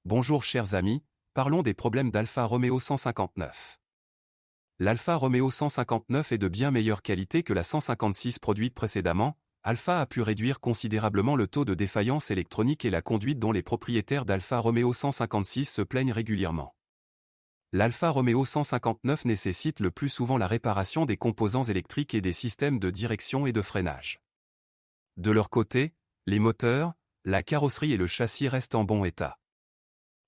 Bonjour chers amis, parlons des problèmes d'Alfa Romeo 159. L'Alfa Romeo 159 est de bien meilleure qualité que la 156 produite précédemment. Alfa a pu réduire considérablement le taux de défaillance électronique et la conduite dont les propriétaires d'Alfa Romeo 156 se plaignent régulièrement. L'Alfa Romeo 159 nécessite le plus souvent la réparation des composants électriques et des systèmes de direction et de freinage. De leur côté, les moteurs, la carrosserie et le châssis restent en bon état.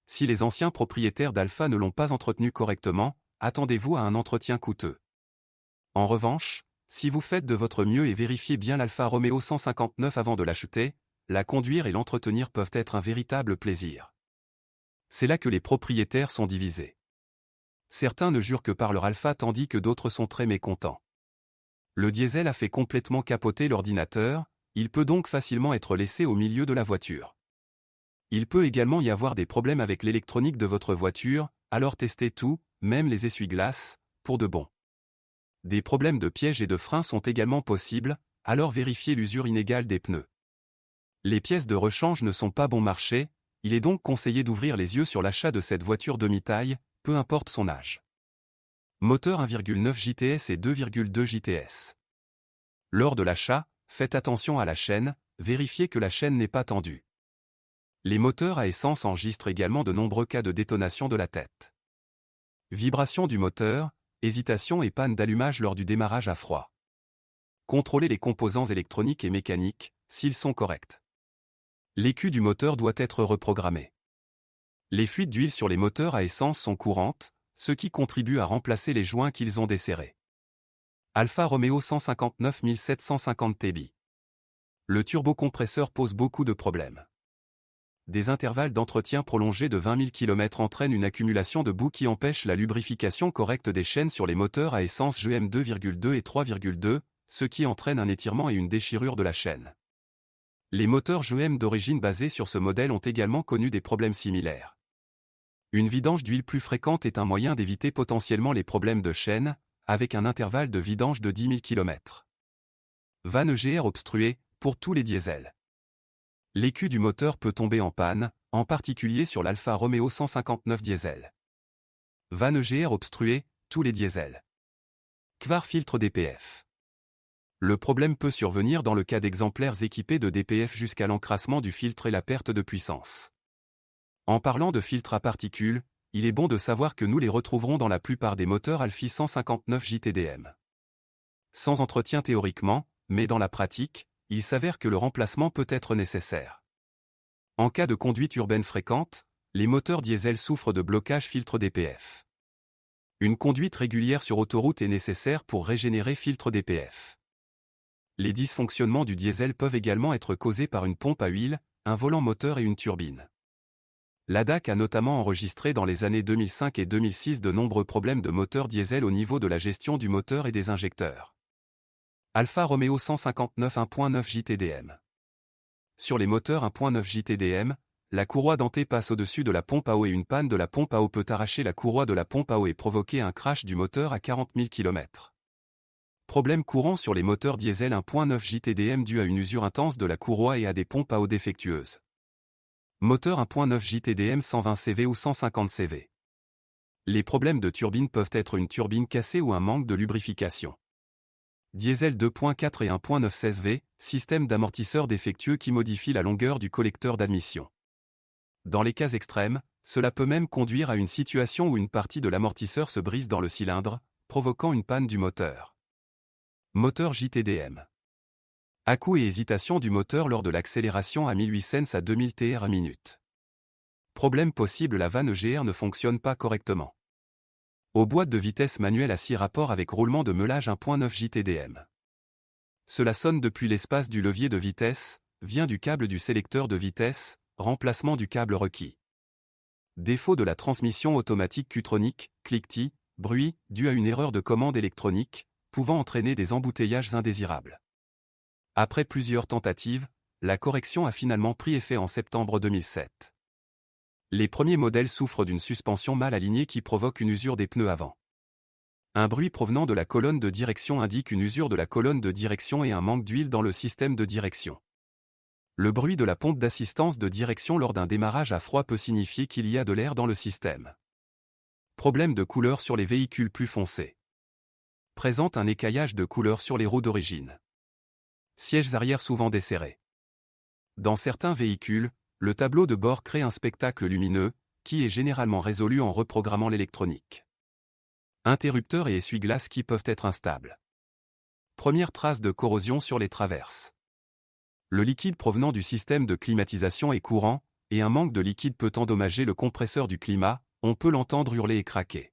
Si les anciens propriétaires d'Alfa ne l'ont pas entretenu correctement, attendez-vous à un entretien coûteux. En revanche, si vous faites de votre mieux et vérifiez bien l'Alfa Romeo 159 avant de l'acheter, la conduire et l'entretenir peuvent être un véritable plaisir. C'est là que les propriétaires sont divisés. Certains ne jurent que par leur Alfa tandis que d'autres sont très mécontents. Le diesel a fait complètement capoter l'ordinateur, il peut donc facilement être laissé au milieu de la voiture. Il peut également y avoir des problèmes avec l'électronique de votre voiture, alors testez tout, même les essuie-glaces, pour de bon. Des problèmes de pièges et de freins sont également possibles, alors vérifiez l'usure inégale des pneus. Les pièces de rechange ne sont pas bon marché, il est donc conseillé d'ouvrir les yeux sur l'achat de cette voiture demi-taille, peu importe son âge. Moteur 1,9 JTS et 2,2 JTS. Lors de l'achat, faites attention à la chaîne, vérifiez que la chaîne n'est pas tendue. Les moteurs à essence enregistrent également de nombreux cas de détonation de la tête. Vibration du moteur, hésitation et panne d'allumage lors du démarrage à froid. Contrôlez les composants électroniques et mécaniques, s'ils sont corrects. L'écu du moteur doit être reprogrammé. Les fuites d'huile sur les moteurs à essence sont courantes, ce qui contribue à remplacer les joints qu'ils ont desserrés. Alfa Romeo 159 750 TB. Le turbocompresseur pose beaucoup de problèmes. Des intervalles d'entretien prolongés de 20 000 km entraînent une accumulation de boue qui empêche la lubrification correcte des chaînes sur les moteurs à essence GM 2,2 et 3,2, ce qui entraîne un étirement et une déchirure de la chaîne. Les moteurs GM d'origine basés sur ce modèle ont également connu des problèmes similaires. Une vidange d'huile plus fréquente est un moyen d'éviter potentiellement les problèmes de chaîne, avec un intervalle de vidange de 10 000 km. Vanne GR obstruée, pour tous les diesels. L'écu du moteur peut tomber en panne, en particulier sur l'Alfa Romeo 159 diesel. Vanne GR obstruée, tous les diesels. Kvar filtre DPF. Le problème peut survenir dans le cas d'exemplaires équipés de DPF jusqu'à l'encrassement du filtre et la perte de puissance. En parlant de filtres à particules, il est bon de savoir que nous les retrouverons dans la plupart des moteurs Alfi 159 JTDM. Sans entretien théoriquement, mais dans la pratique, il s'avère que le remplacement peut être nécessaire. En cas de conduite urbaine fréquente, les moteurs diesel souffrent de blocage filtre DPF. Une conduite régulière sur autoroute est nécessaire pour régénérer filtre DPF. Les dysfonctionnements du diesel peuvent également être causés par une pompe à huile, un volant moteur et une turbine. L'ADAC a notamment enregistré dans les années 2005 et 2006 de nombreux problèmes de moteur diesel au niveau de la gestion du moteur et des injecteurs. Alfa Romeo 159 1.9 JTDM. Sur les moteurs 1.9 JTDM, la courroie dentée passe au-dessus de la pompe à eau et une panne de la pompe à eau peut arracher la courroie de la pompe à eau et provoquer un crash du moteur à 40 000 km. Problème courant sur les moteurs diesel 1.9 JTDM dû à une usure intense de la courroie et à des pompes à eau défectueuses. Moteur 1.9 JTDM 120 CV ou 150 CV. Les problèmes de turbine peuvent être une turbine cassée ou un manque de lubrification. Diesel 2.4 et 1.9 16V, système d'amortisseur défectueux qui modifie la longueur du collecteur d'admission. Dans les cas extrêmes, cela peut même conduire à une situation où une partie de l'amortisseur se brise dans le cylindre, provoquant une panne du moteur. Moteur JTDM. À-coups et hésitation du moteur lors de l'accélération à 1800 à 2000 TR à minute. Problème possible, la vanne GR ne fonctionne pas correctement. Aux boîtes de vitesse manuelle à 6 rapports avec roulement de meulage 1.9 JTDM. Cela sonne depuis l'espace du levier de vitesse, vient du câble du sélecteur de vitesse, remplacement du câble requis. Défaut de la transmission automatique Qtronic, cliquetis, bruit, dû à une erreur de commande électronique, pouvant entraîner des embouteillages indésirables. Après plusieurs tentatives, la correction a finalement pris effet en septembre 2007. Les premiers modèles souffrent d'une suspension mal alignée qui provoque une usure des pneus avant. Un bruit provenant de la colonne de direction indique une usure de la colonne de direction et un manque d'huile dans le système de direction. Le bruit de la pompe d'assistance de direction lors d'un démarrage à froid peut signifier qu'il y a de l'air dans le système. Problème de couleur sur les véhicules plus foncés. Présente un écaillage de couleur sur les roues d'origine. Sièges arrière souvent desserrés. Dans certains véhicules, le tableau de bord crée un spectacle lumineux, qui est généralement résolu en reprogrammant l'électronique. Interrupteurs et essuie-glaces qui peuvent être instables. Première trace de corrosion sur les traverses. Le liquide provenant du système de climatisation est courant, et un manque de liquide peut endommager le compresseur du climat, on peut l'entendre hurler et craquer.